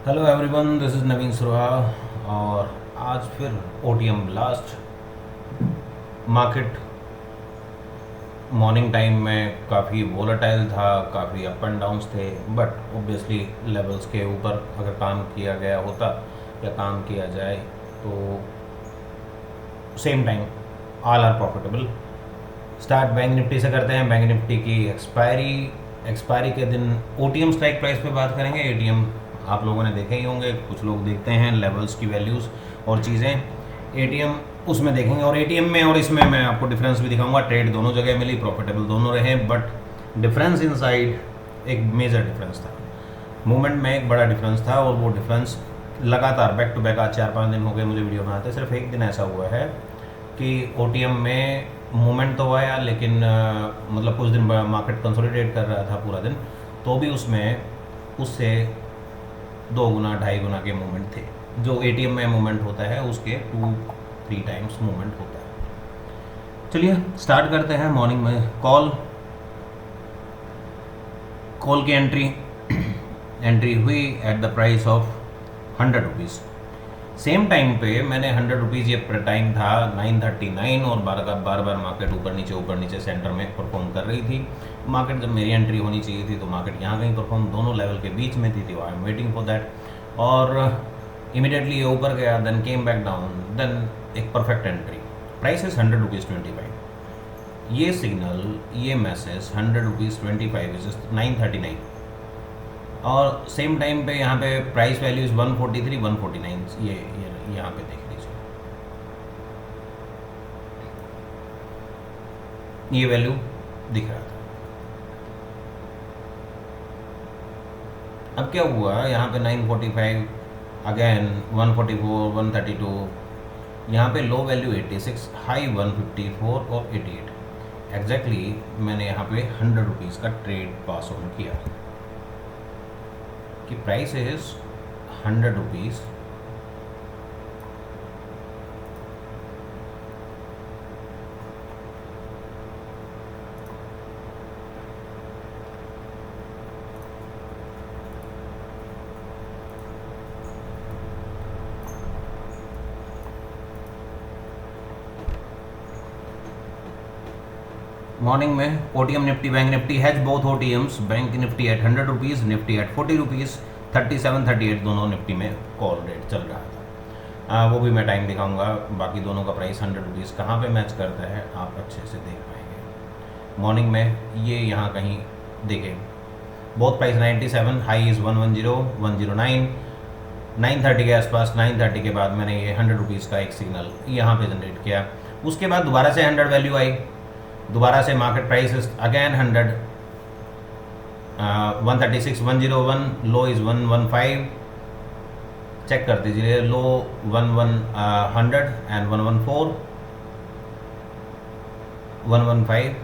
Hello everyone, this is नवीन सुरहा। और आज फिर OTM last market morning time में काफ़ी वोलेटाइल था, काफ़ी अप एंड डाउन्स थे, बट ऑब्वियसली लेवल्स के ऊपर अगर काम किया गया होता या काम किया जाए तो same time all are profitable. Start Bank Nifty से करते हैं। बैंक निफ्टी की एक्सपायरी के दिन ओटीएम स्ट्राइक प्राइस पे बात करेंगे। एटीएम आप लोगों ने देखे ही होंगे, कुछ लोग देखते हैं लेवल्स की वैल्यूज़ और चीज़ें। एटीएम उसमें देखेंगे और एटीएम में और इसमें मैं आपको डिफरेंस भी दिखाऊंगा। ट्रेड दोनों जगह मिली, प्रॉफिटेबल दोनों रहे, बट डिफरेंस इनसाइड एक मेजर डिफरेंस था। मूवमेंट में एक बड़ा डिफरेंस था और वो डिफरेंस लगातार बैक टू बैक आज 4-5 दिन हो गए मुझे वीडियो बनाते। सिर्फ एक दिन ऐसा हुआ है कि ओटीएम में मूवमेंट तो आया, लेकिन मतलब कुछ दिन मार्केट कंसोलिडेट कर रहा था पूरा दिन, तो भी उसमें उससे 2 गुना 2.5 गुना के मूवमेंट थे। जो एटीएम में मूवमेंट होता है उसके 2-3 टाइम्स मूवमेंट होता है। चलिए स्टार्ट करते हैं। मॉर्निंग में कॉल की एंट्री हुई at the price of 100 rupees. Same time पे मैंने 100 रुपीज़, ये टाइम था 9:39 और बार बार मार्केट ऊपर नीचे सेंटर में परफॉर्म कर रही थी। मार्केट जब मेरी एंट्री होनी चाहिए थी तो मार्केट यहाँ कहीं परफॉर्म दोनों लेवल के बीच में थी, तो I am waiting for that. और इमीडिएटली ये ऊपर गया, then came back down, then एक perfect entry. Price is 100 rupees 25। ये सिग्नल, ये मैसेज 100 रुपीज़ 25 इज 9:39 और सेम टाइम पे यहाँ पे प्राइस वैल्यूज 143 149 ये यहाँ पे देख लीजिए, ये वैल्यू दिख रहा था। अब क्या हुआ यहाँ पे 945, अगेन 144 132, यहाँ पे लो वैल्यू 86, हाई 154 और 88। एग्जैक्टली मैंने यहाँ पे 100 रुपीज़ का ट्रेड पास ऑन किया कि प्राइस इज 100 रुपीज़। मॉर्निंग में OTM Nifty bank Nifty has both OTMs, bank Nifty at 100 rupees, Nifty at 40 rupees, 37-38 दोनों निफ्टी में कॉल रेट चल रहा था। वो भी मैं टाइम दिखाऊंगा। बाकी दोनों का प्राइस 100 रुपीज़ कहाँ पे मैच करता है आप अच्छे से देख पाएंगे। मॉर्निंग में ये यहाँ कहीं देखें, बोथ प्राइस 97, हाई इज़ 110 109, 9:30 के आसपास। 9:30 के बाद मैंने ये 100 रुपीज़ का एक सिग्नल यहाँ पे जनरेट किया। उसके बाद दोबारा से 100 वैल्यू आई, दोबारा से market price again 100, 136 101, low is 115, check कर दीजिए, लो 100 एंड 114 115।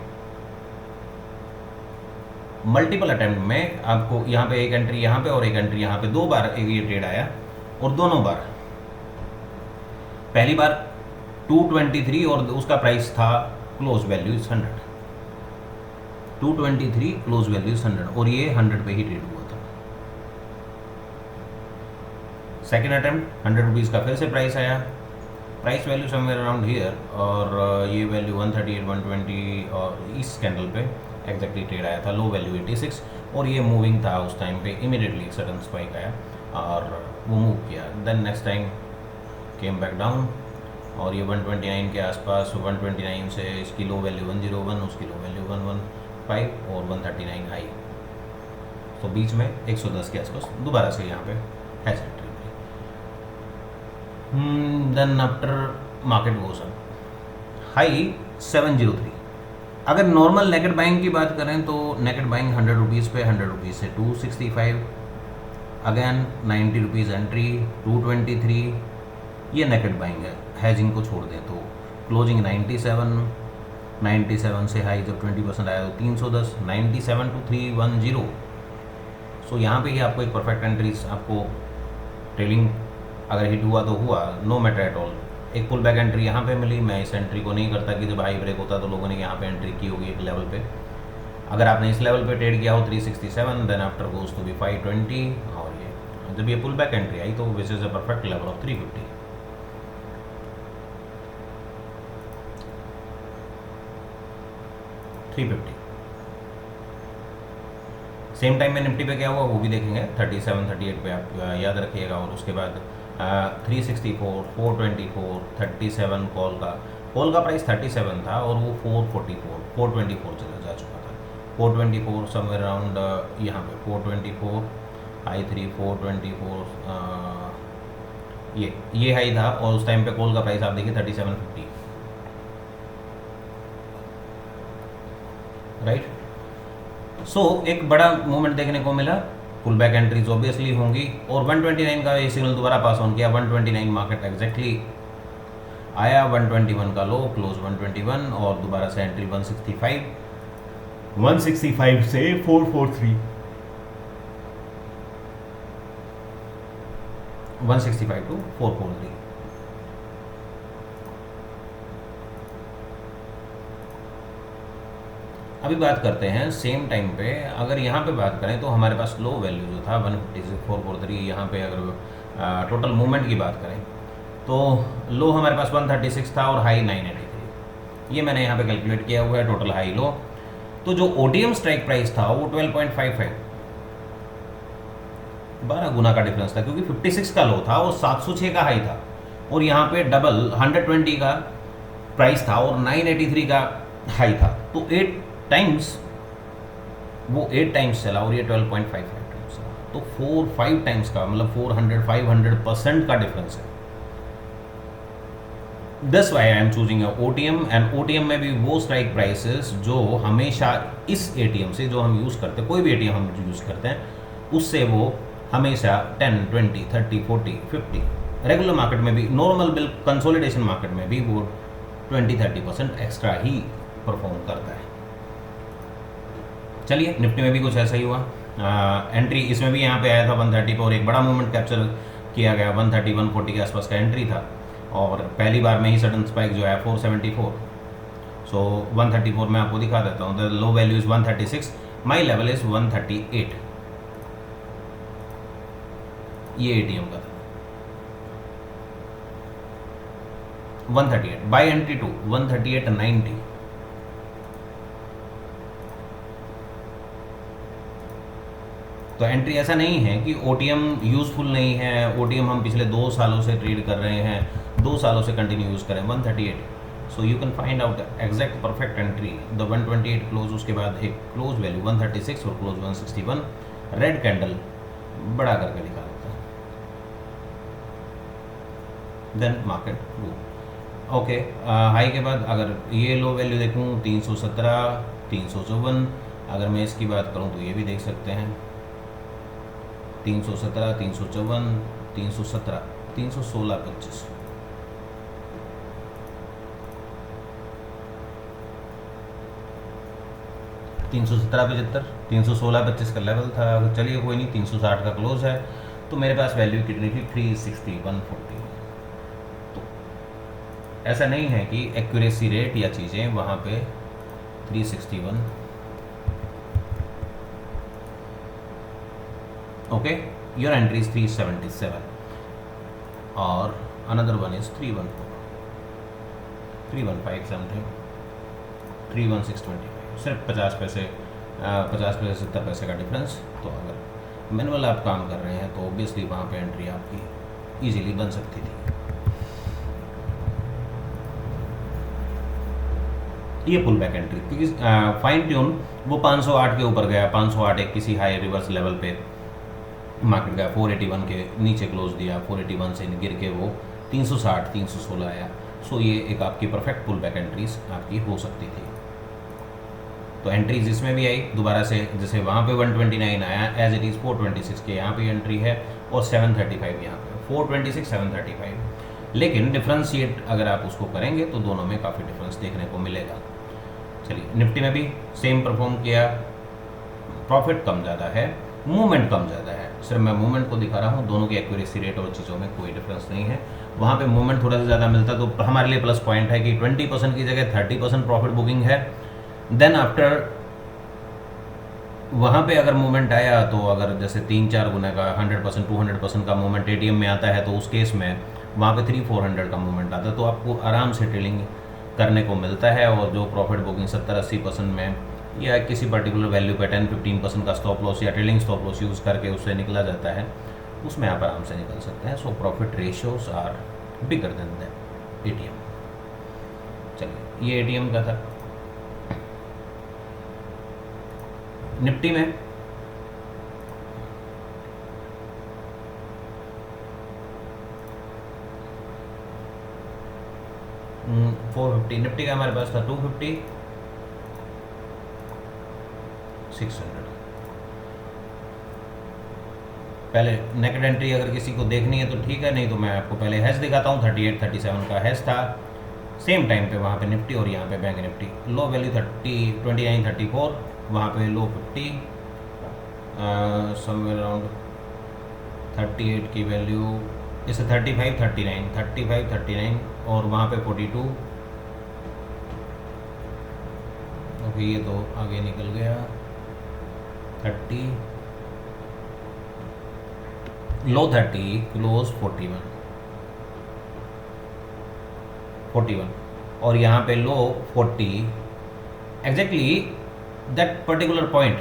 मल्टीपल अटेम्प्ट में आपको यहाँ पे एक एंट्री यहाँ पे और एक एंट्री यहाँ पे, 2 बार एक ये ट्रेड आया और दोनों बार, पहली बार 223 और उसका प्राइस था close value is 100, 223 close value is 100 और ये 100 पे ही ट्रेड हुआ था। सेकेंड अटेम्प्ट 100 रुपीज़ का फिर से प्राइस आया, price value somewhere around here, और ये वैल्यू 138 120 और इस कैंडल पे एग्जैक्टली ट्रेड आया था। लो वैल्यू 86 और ये मूविंग था उस टाइम पे। इमीडिएटली एक सडन स्पाइक आया और वो मूव किया, then next time came back down और ये 129 के आसपास, 129 से इसकी लो वैल्यू 101, उसकी लो वैल्यू 115 और 139 हाई, तो बीच में 110 के आसपास दोबारा से यहाँ पे has entry. Then after market goes up, high 703। अगर नॉर्मल नेकेड बाइंग की बात करें तो नेकेड बाइंग 100 रुपीज़ पे 100 रुपीज़ से 265, अगेन 90 रुपीज़ एंट्री, 223, ये नेकेड बाइंग है। हैजिंग को छोड़ दें तो क्लोजिंग 97 से हाई जब 20% आया तो 310, 97 to 310। सो यहाँ पे ही आपको एक परफेक्ट एंट्रीज, आपको ट्रेलिंग अगर हिट हुआ तो हुआ, नो मैटर एट ऑल। एक पुल बैक एंट्री यहाँ पे मिली। मैं इस एंट्री को नहीं करता कि जब हाई ब्रेक होता तो लोगों ने यहाँ पे एंट्री की होगी एक लेवल पे। अगर आपने इस लेवल पे ट्रेड किया हो 367, then after goes to be 520 और ये है। जब ये पुल बैक एंट्री आई तो which is a perfect level of 350। Same time में निफ्टी पे क्या हुआ वो भी देखेंगे, 37 38 पे आप याद रखिएगा। और उसके बाद 364 424 37 कॉल का प्राइस 37 था और वो 424 चला जा चुका था। 424 समवेयर अराउंड यहाँ पे 424 हाई 3 424 ये हाई था। और उस टाइम पे कॉल का प्राइस आप देखिए 3750, राइट। सो एक बड़ा मूवमेंट देखने को मिला, पुल बैक एंट्रीज ऑब्वियसली होंगी। और 129 का ये सिग्नल दोबारा पास ऑन किया। 129 मार्केट एग्जैक्टली आया, 121 का लो, क्लोज 121 और दोबारा से एंट्री 165 से 443 165 टू 443। अभी बात करते हैं सेम टाइम पे, अगर यहाँ पे बात करें तो हमारे पास लो वैल्यू जो था 156.443, यहाँ पे अगर टोटल मूवमेंट की बात करें तो लो हमारे पास 136 था और हाई 983। ये मैंने यहाँ पे कैलकुलेट किया हुआ है टोटल हाई लो। तो जो OTM स्ट्राइक प्राइस था वो 12.55, 12 गुना का डिफरेंस था, क्योंकि 56 का लो था और 706 का हाई था। और यहाँ पे डबल 120 का प्राइस था और 983 का हाई था। तो 8 टाइम्स चला और ये 12.55 टाइम्स चला। तो 4-5 टाइम्स का मतलब 400-500% का डिफरेंस है। That's why I am choosing a OTM, and OTM में भी वो स्ट्राइक प्राइसेस जो हमेशा इस ATM से जो हम यूज़ करते हैं, कोई भी ATM हम यूज़ करते हैं, उससे वो हमेशा 10, 20, 30, 40, 50 रेगुलर मार्केट में भी, नॉर्मल बिल कंसोलिडेशन मार्केट में भी वो 20-30% एक्स्ट्रा ही परफॉर्म करता है। चलिए निफ्टी में भी कुछ ऐसा ही हुआ। एंट्री इसमें भी यहाँ पे आया था 130 पर और एक बड़ा मूवमेंट कैप्चर किया गया। 130-140 के आसपास का एंट्री था और पहली बार में ही सडन स्पाइक जो है 474। सो 134 में आपको दिखा देता हूँ। The low value is 136, my level is 138। ये ATM का था 138, बाय एंट्री टू 138.90। तो एंट्री ऐसा नहीं है कि OTM यूज़फुल नहीं है, OTM हम पिछले 2 सालों से ट्रेड कर रहे हैं, 2 सालों से कंटिन्यू यूज़ करें। 138, so you can find out exact perfect entry. The 128 close, उसके बाद एक क्लोज वैल्यू 136 और क्लोज 161, रेड कैंडल बड़ा करके दिखा देता है, then market go. Okay, high के बाद अगर ये लो वैल्यू देखूँ 317, 354, अगर मैं इसकी बात करूँ तो ये भी देख सकते हैं 317, 354, 317, 316, 25। $317.75, 316.25 का लेवल था। चलिए कोई नहीं, 360 का क्लोज है। तो मेरे पास वैल्यू कितनी थी 360, 140। तो ऐसा नहीं है कि एक्यूरेसी रेट या चीज़ें वहाँ पे 361। ओके, योर एंट्री इज 377 और अनदर वन इज 314, 315 समथिंग, 316.25, सिर्फ 50 पैसे 70 पैसे का डिफरेंस। तो अगर मैनुअल आप काम कर रहे हैं तो ऑब्वियसली वहाँ पे एंट्री आपकी इजीली बन सकती थी। ये पुल बैक एंट्री, क्योंकि फाइन ट्यून वो 508 के ऊपर गया, 508 एक किसी हाई रिवर्स लेवल पे मार्केट गया, 481 के नीचे क्लोज दिया, 481 से गिर के वो 360, 316 आया। सो ये एक आपकी परफेक्ट पुल बैक एंट्रीज आपकी हो सकती थी। तो एंट्रीज इसमें भी आई दोबारा से, जैसे वहाँ पे 129 आया, एज इट इज़ 426 के यहाँ पे एंट्री है और 735 यहाँ पे, 426, 735। लेकिन डिफ्रेंशिएट अगर आप उसको करेंगे तो दोनों में काफ़ी डिफरेंस देखने को मिलेगा। चलिए निफ्टी में भी सेम परफॉर्म किया, प्रॉफिट कम ज़्यादा है, मूवमेंट कम ज़्यादा है। सिर्फ मैं मूवमेंट को दिखा रहा हूँ, दोनों की एक्यूरेसी रेट और चीज़ों में कोई डिफरेंस नहीं है। वहाँ पे मूवमेंट थोड़ा सा ज़्यादा मिलता तो हमारे लिए प्लस पॉइंट है कि 20% की जगह 30% प्रॉफिट बुकिंग है। देन आफ्टर वहाँ पे अगर मूवमेंट आया तो अगर जैसे 3-4 गुना का 100% 200% का मूवमेंट एटीएम में आता है तो उस केस में वहाँ पे 300-400 का मूवमेंट आता है, तो आपको आराम से ट्रेडिंग करने को मिलता है। और जो प्रॉफिट बुकिंग 70-80% में या किसी पर्टिकुलर वैल्यू पे 10-15% का स्टॉप लॉस या ट्रेलिंग स्टॉप लॉस यूज़ करके उससे निकला जाता है, उसमें आप आराम से निकल सकते हैं। So profit ratios are bigger than that ATM. चलिए, ये एटीएम का था। निफ्टी में हम्म, 450 निफ्टी का हमारे पास था, 250, 600। पहले नेकेड एंट्री अगर किसी को देखनी है तो ठीक है, नहीं तो मैं आपको पहले हैश दिखाता हूँ। 38-37 का हैश था सेम टाइम पे वहाँ पे निफ्टी, और यहाँ पे बैंक निफ्टी। लो वैल्यू 29-34, वहाँ पे लो 50, समवेयर अराउंड 38 की वैल्यू, इसे 35-39 और वहाँ पे 42। ओके, ये तो आगे निकल गया। 30, लो 30, क्लोज 41, और यहाँ पे लो 40। एग्जैक्टली दैट पर्टिकुलर पॉइंट,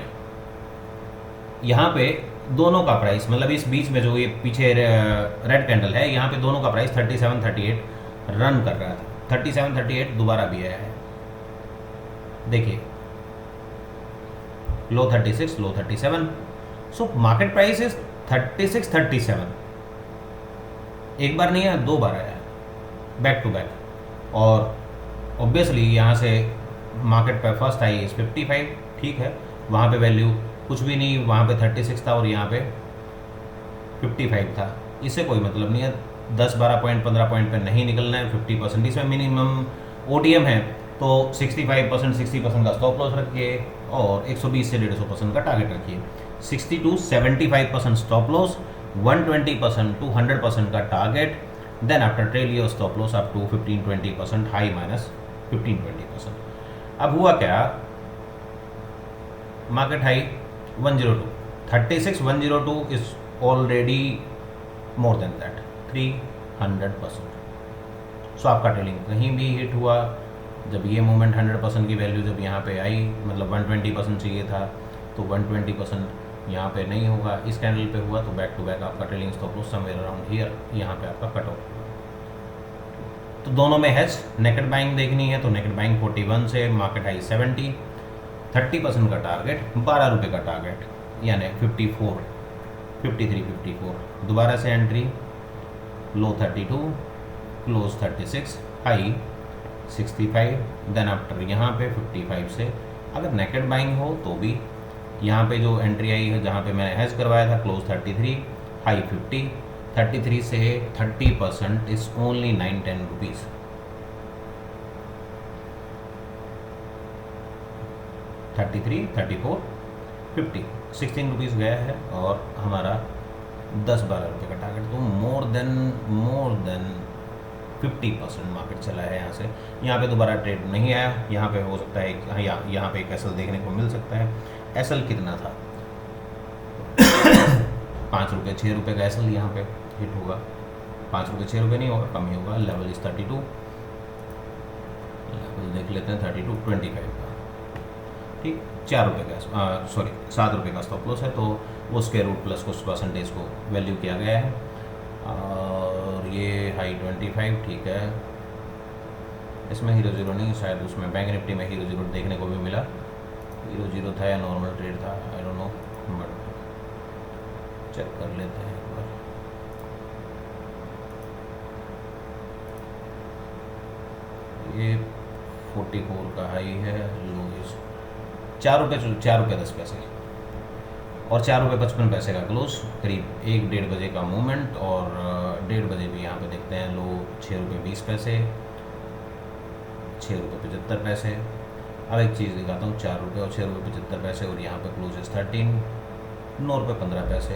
यहाँ पे दोनों का प्राइस, मतलब इस बीच में जो ये पीछे रेड कैंडल है, यहाँ पे दोनों का प्राइस 37-38 रन कर रहा था। 37-38 दोबारा भी आया है, देखिए, लो 36, लो 37। सो मार्केट प्राइस इज 36-37, एक बार नहीं आया, दो बार आया, बैक टू बैक। और ऑब्वियसली यहाँ से मार्केट पे फर्स्ट आई इज 55, ठीक है, वहाँ पे वैल्यू कुछ भी नहीं, वहाँ पे 36 था और यहाँ पे 55 था। इससे कोई मतलब नहीं है, 10-12 पॉइंट 15 पॉइंट पे नहीं निकलना है। 50% इसमें मिनिमम ओटीएम है, तो 65% 60% का स्टॉप लॉस रखिए और 120 से 150% का टारगेट रखिए। 60-75% स्टॉप लॉस, 120% to 100% का target, then after trail your stop loss up to 15-20% high minus 15-20%। अब हुआ क्या, market high 102, 36,102 is already more than that 300%। So आपका ट्रेलिंग कहीं भी हिट हुआ, जब ये मूवमेंट 100% की वैल्यू जब यहाँ पे आई, मतलब 120% चाहिए था, तो 120% यहाँ पे नहीं होगा, इस कैंडल पे हुआ, तो बैक टू बैक आपका trailing stop loss somewhere around here, यहाँ पे आपका कट ऑफ होगा। तो दोनों में हैज नेकेड बाइंग देखनी है तो नेकेड बाइंग 41 से मार्केट हाई 70, 30% का टारगेट, 12 रुपये का टारगेट, यानी 54, 53, 54। दोबारा से एंट्री, लो 32, क्लोज 36, हाई 65, देन आफ्टर यहाँ पे 55 से अगर नेकेड बाइंग हो तो भी यहाँ पे जो एंट्री आई है, जहाँ पे मैंने हैज करवाया था, क्लोज 33, हाई 50, 33 से 30% इज ओनली 9-10 रुपीज़। 33, 34, 50, 16 रुपीज़ गया है और हमारा 10-12 रुपये का टारगेट, तो मोर देन 50% मार्केट चला है यहाँ से। यहाँ पे दोबारा ट्रेड नहीं आया, यहाँ पे हो सकता है यहाँ पे एक एसएल देखने को मिल सकता है। एसएल कितना था 5 रुपये 6 रुपये का एसएल यहाँ पे हिट होगा, 5 रुपये 6 रुपये नहीं होगा, कम ही होगा। लेवल इज 32, लेवल देख लेते हैं 32.25 का, ठीक, 4 रुपये का, सॉरी 7 रुपये का स्टॉप लॉस है, तो उसके रूट प्लस कुछ परसेंटेज को वैल्यू किया गया है। और ये हाई 25, ठीक है, इसमें हीरो जीरो नहीं, शायद उसमें बैंक निफ्टी में हीरो जीरो देखने को भी मिला। हीरो जीरो था या नॉर्मल ट्रेड था, I don't know, but check कर लेते हैं एक बार। ये 44 का हाई है, लो इज 4 रुपये 10 पैसे और 4 रुपये 55 पैसे का क्लोज, करीब 1-1:30 बजे का मूवमेंट। और 1:30 बजे भी यहाँ पे देखते हैं लो 6 रुपये 20 पैसे, 6 रुपये 75 पैसे। अब एक चीज़ दिखाता हूँ, 4 रुपये और 6 रुपये 75 पैसे, और यहाँ पे क्लोज इज 13, 9 रुपये 15 पैसे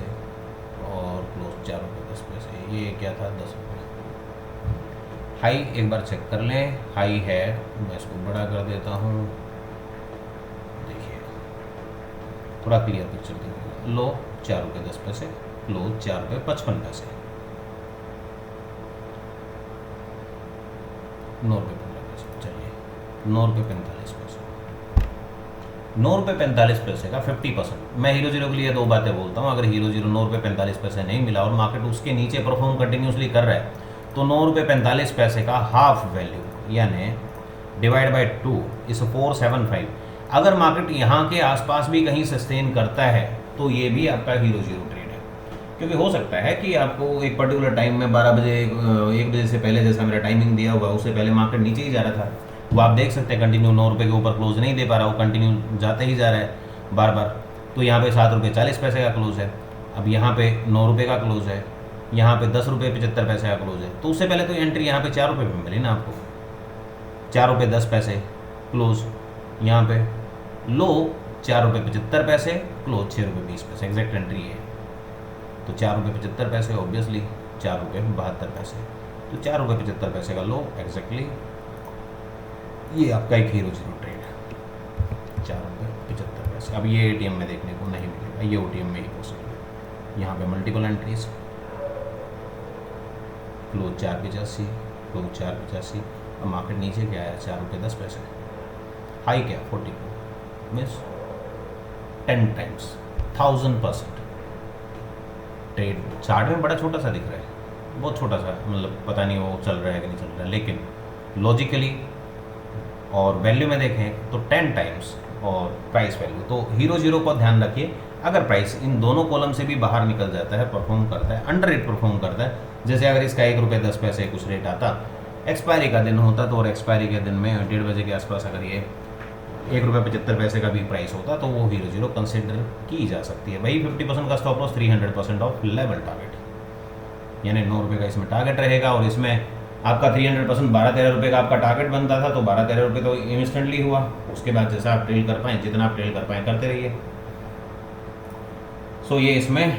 और क्लोज 4 रुपये 10 पैसे। ये क्या था, 10 रुपये। हाई एक बार चेक कर लें, हाई है, मैं इसको बड़ा कर देता हूँ, देखिए थोड़ा क्लियर पिक्चर देखिएगा। लो 4 रुपये 10 पैसे, लो 4 रुपये 55 पैसे, 9 रुपये 15 पैसे। चलिए 9 रुपये 45 पैसे, 9 रुपये 45 पैसे का 50%। मैं हीरो जीरो के लिए दो बातें बोलता हूँ। अगर हीरो जीरो 9 रुपये 45 पैसे नहीं मिला और मार्केट उसके नीचे परफॉर्म कंटिन्यूसली कर रहा है, तो 9 रुपये 45 पैसे का हाफ वैल्यू यानी डिवाइड बाई 2 इस 475। अगर मार्केट यहाँ के आसपास भी कहीं सस्टेन करता है तो ये भी आपका हीरो जीरो ट्रेड है। क्योंकि हो सकता है कि आपको एक पर्टिकुलर टाइम में 12 बजे 1 बजे से पहले, जैसा मेरा टाइमिंग दिया हुआ, उससे पहले मार्केट नीचे ही जा रहा था, वो आप देख सकते हैं कंटिन्यू 9 रुपये के ऊपर क्लोज नहीं दे पा रहा, वो कंटिन्यू जाते ही जा रहा है बार बार। तो यहाँ पे 7 रुपये 40 पैसे का क्लोज है, अब यहाँ पे 9 रुपये का क्लोज है, यहाँ पे 10 रुपये 75 पैसे का क्लोज है। तो उससे पहले तो एंट्री यहाँ पे 4 रुपये में मिली ना आपको, 4 रुपये 10 पैसे क्लोज, यहाँ पे लो 4 रुपये 75 पैसे, क्लोज 6 रुपये 20 पैसे, एग्जैक्ट एंट्री है। तो 4 रुपये 75 पैसे ऑब्वियसली 4 रुपये 72 पैसे, तो 4 रुपये 75 पैसे का लो एग्जैक्टली ये आपका एक हीरो जीरो ट्रेड है, 4 रुपये 75 पैसे। अब ये एटीएम में देखने को नहीं मिलेगा, ये ओटीएम में ही पॉसिबल है। यहाँ पे मल्टीपल एंट्रीज, क्लोज 485, क्लोज 485। अब मार्केट नीचे क्या आया, 4 रुपये 10 पैसे, हाई क्या 42, मीन्स 10 टाइम्स 1000% ट्रेड। चार्ट में बड़ा छोटा सा दिख रहा है, बहुत छोटा सा, मतलब पता नहीं वो चल रहा है कि नहीं चल रहा है, लेकिन लॉजिकली और वैल्यू में देखें तो 10 टाइम्स और प्राइस वैल्यू। तो हीरो जीरो को ध्यान रखिए, अगर प्राइस इन दोनों कॉलम से भी बाहर निकल जाता है, परफॉर्म करता है, अंडर रेट परफॉर्म करता है, जैसे अगर इसका 1 रुपये 10 पैसे कुछ रेट आता, एक्सपायरी का दिन होता तो, और एक्सपायरी के दिन में 1:30 बजे के आसपास अगर ये 1 रुपये 75 पैसे का भी प्राइस होता तो वो हीरो जीरो कंसिडर की जा सकती है। वही 50% का stop loss, 300% of level target, यानी 9 रुपये का इसमें टारगेट रहेगा। और इसमें आपका 300% 12-13 रुपये का आपका टारगेट बनता था, तो 12-13 रुपये तो इंस्टेंटली हुआ। उसके बाद जैसा आप ट्रेल कर पाएँ, जितना आप ट्रेल कर पाएँ करते रहिए। सो ये इसमें,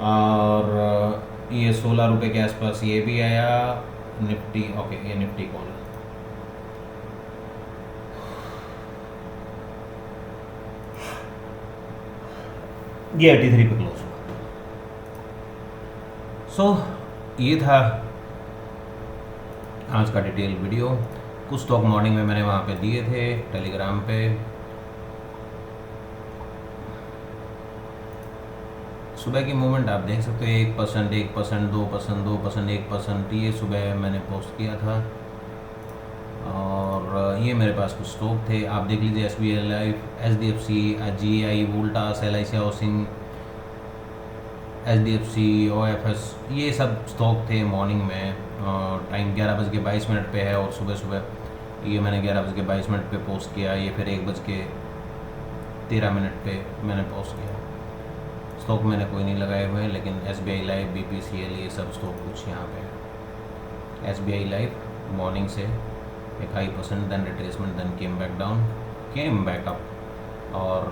और ये 16 रुपये के आसपास ये भी आया निफ्टी। ओके, ये निफ्टी कॉल, ये 83 पे क्लोज हुआ। सो ये था आज का डिटेल वीडियो। कुछ स्टॉक मॉर्निंग में मैंने वहाँ पे दिए थे टेलीग्राम पे, सुबह की मूवमेंट आप देख सकते हो, 1%, 1%, 2%, 2%, 1%, ये सुबह मैंने पोस्ट किया था। और ये मेरे पास कुछ स्टॉक थे, आप देख लीजिए, SBI life, HDFC, GI, Voltas, LIC housing, HDFC, OFS, ये सब स्टॉक थे मॉर्निंग में। टाइम 11:22 पे है, और सुबह सुबह ये मैंने 11:22 पे पोस्ट किया, ये फिर 1:13 पे मैंने पोस्ट किया। स्टॉक मैंने कोई नहीं लगाए हुए हैं, लेकिन SBI लाइफ, BPCL, ये सब स्टॉक कुछ यहाँ पे है। SBI लाइफ मॉर्निंग से एक high percent, then retracement, then came back down, came back up, और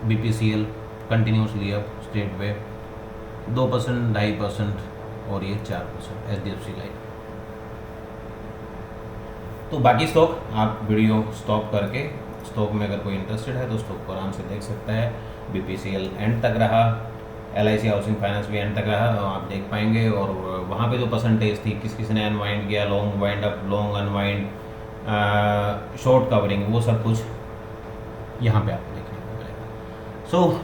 BPCL continuously up, straight way 2%, 2.5%, और ये 4% HDFC लाइफ। तो बाकी स्टॉक आप वीडियो स्टॉप करके, स्टॉक में अगर कोई इंटरेस्टेड है तो स्टॉक को आराम से देख सकता है। BPCL एंड तक रहा, LIC हाउसिंग फाइनेंस भी एंड तक रहा, आप देख पाएंगे। और वहाँ पे जो परसेंटेज थी, किस किस ने अनवाइंड किया, long wind up, long unwind, short covering, वो सब कुछ यहाँ पे आपको देखने को मिलेगा। सो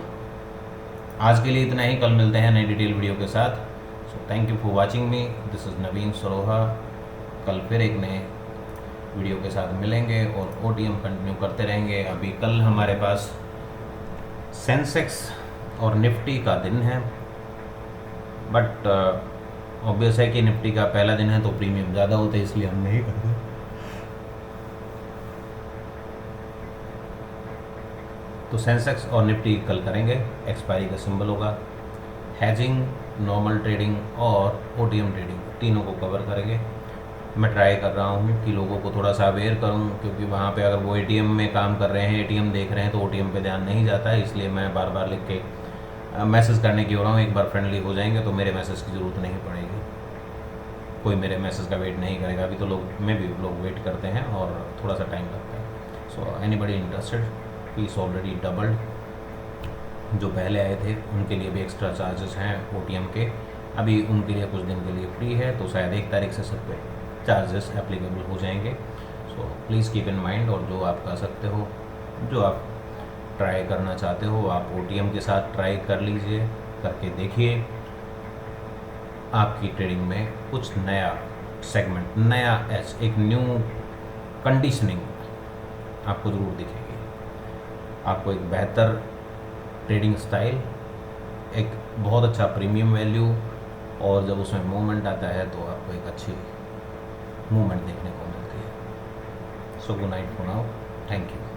आज के लिए इतना ही, कल मिलते हैं नई डिटेल वीडियो के साथ। So thank you for watching me, this is Naveen Saroha. कल फिर एक नए वीडियो के साथ मिलेंगे और OTM कंटिन्यू करते रहेंगे। अभी कल हमारे पास सेंसेक्स और निफ्टी का दिन है, बट ऑब्वियस है कि निफ्टी का पहला दिन है तो प्रीमियम ज़्यादा होते हैं, इसलिए हम नहीं करते। तो सेंसेक्स और निफ्टी कल करेंगे, एक्सपायरी का सिंबल होगा। हैजिंग, नॉर्मल ट्रेडिंग और OTM ट्रेडिंग, तीनों को कवर करेंगे। मैं ट्राई कर रहा हूँ कि लोगों को थोड़ा सा अवेयर करूँ, क्योंकि वहाँ पे अगर वो ATM में काम कर रहे हैं, ATM देख रहे हैं, तो OTM पे ध्यान नहीं जाता है। इसलिए मैं बार बार लिख के मैसेज करने की हो रहा हूँ। एक बार फ्रेंडली हो जाएंगे तो मेरे मैसेज की ज़रूरत नहीं पड़ेगी, कोई मेरे मैसेज का वेट नहीं करेगा। अभी तो लोग वेट करते हैं और थोड़ा सा टाइम लगता है। So anybody interested, fees already doubled, जो पहले आए थे उनके लिए भी एक्स्ट्रा चार्जेस हैं OTM के, अभी उनके लिए कुछ दिन के लिए फ्री है, तो शायद 1 तारीख से सब पे चार्जेस एप्लीकेबल हो जाएंगे। So please keep in mind, और जो आप कर सकते हो, जो आप ट्राई करना चाहते हो, आप OTM के साथ ट्राई कर लीजिए, करके देखिए, आपकी ट्रेडिंग में कुछ नया सेगमेंट, नया एज, एक न्यू कंडीशनिंग आपको ज़रूर दिखेगी। आपको एक बेहतर ट्रेडिंग स्टाइल, एक बहुत अच्छा प्रीमियम वैल्यू, और जब उसमें मूवमेंट आता है तो आपको एक अच्छी मूवमेंट देखने को मिलती है। So good night for now, thank you.